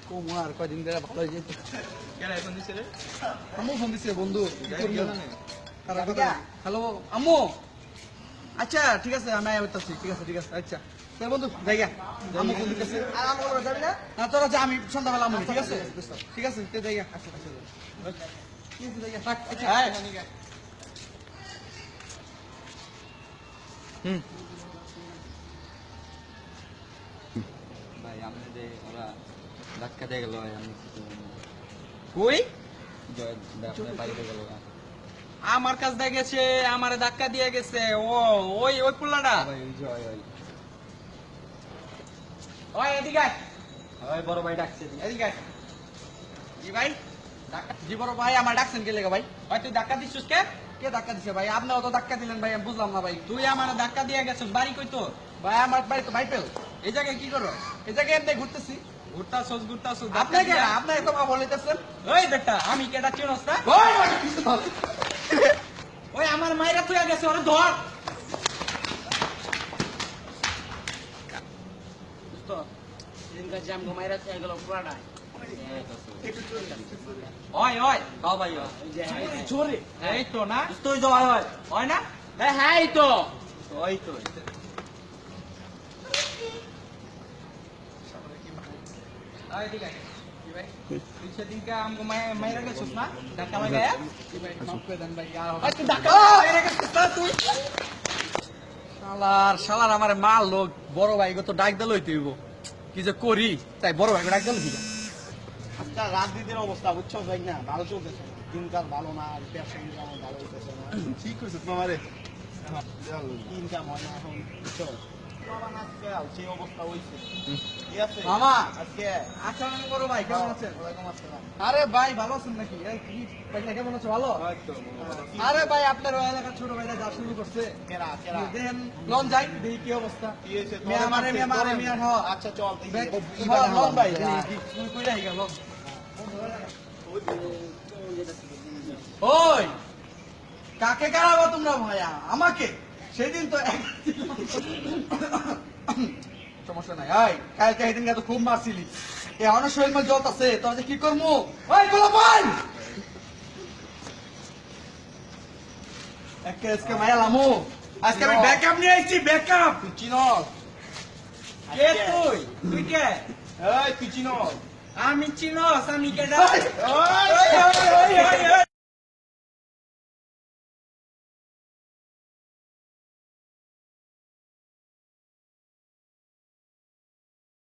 কুমার কয়দিন ধরে ভালো হয়ে যেত আম্মু ফোন দিছে বন্ধু হ্যালো আম্মু আচ্ছা ঠিক আছে আমি আইতাছি ঠিক আছে আচ্ছা বন্ধু জায়গা আম্মু ফোন দিতেছে না তোরা যা আমি সন্ধ্যাবেলা আম্মু ঠিক আছে জায়গা আচ্ছা ভাই আপনি যে ওরা ধাক্কা দিয়ে গেল ভাই আমি কিছু কই আপনার বাড়িতে গেল আমার কাছ দিয়ে গেছে আমারে ধাক্কা দিয়ে গেছে ওই পুল্লাটা ভাই ওই জয় ওই এদিকে আয়। ওই বড় ভাই ডাকছে এদিকে আয়। জি ভাই জি বড় ভাই আমার ডাকছেন কে লেগে ভাই ভাই তুই ধাক্কা দিচ্ছিস কে ধাক্কা দিছে ভাই আপনিও তো ধাক্কা দিলেন ভাই আমি বুঝলাম না ভাই তুই আমার ধাক্কা দিয়ে গেছিস বাড়ি কই তো ভাই আমার বাড়ি তো ভাইপেল এই জায়গায় কি করো এই জায়গায় এমনি ঘুরতেছি ঘুরতাছস আপনাকে তো মা বলিতেছেন ওই বেটা আমি কেডা চিনস না ওই আমার মাইরা তুই গেছে ওরে ধর তো দিনকার জাম গো মাইরা তুই গেল পুরাটা ওই কাও ভাই চোরে এই তো না তুই জয় হয় না হ্যাঁ এই তো ওই তো ঠিক আছে কি ভাই তুই সেদিনকে আমাকে মাইরা গেছিস না ধাক্কা লাগায় মাফ করে দেন ভাই আর তুই ধাক্কা মাইরা গেছিস না তুই শালার আমার মাল লোক বড় ভাই গো তো ডাক দিল হইতে হইব কি যে করি তাই বড় ভাই ডাক দিল ঠিক আজকাল রাজনীতির অবস্থা বুঝছো ভাই না ভালো চলতেছে না দিনকাল ভালো না ব্যবসা ইনকাম ভালো হইতেছে না ঠিক কইছিস মামারে ইনকাম হয় না এখন বুঝছো বাবা আজকাল সেই অবস্থা হইছে কি আছে মামা আজকে আসসালামু বড় ভাই কেমন আছেন ওয়ালাইকুম আসসালাম আরে ভাই ভালো আছেন নাকি এই কি ভাই কেমন আছো ভালো আরে ভাই আপনার ওই এলাকার ছোট ভাইরা যা শুরু করছে কেরা দেখেন লন যাই দেখি কি অবস্থা কি হয়েছে মিয়া মারে মিয়া হ আচ্ছা চল লন ভাই তুই কইরা হি গেল ওই কাকে কারাবো তোমরা ভাইয়া আমাকে সেদিন তো সমস্যা নাই আই কালকে সেদিন তো খুব মারছিলি এ অনেক শরীর মধ্যে জল আছে তোর যে কি করবো ওই বলো ভাই আজকে মায়া লামু আজকে আমি ব্যাকআপ নিয়ে আইছি ব্যাকআপ তুই চিনস কে তুই কে এই তুই চিনস আমি চিনস আমি কেডা ওই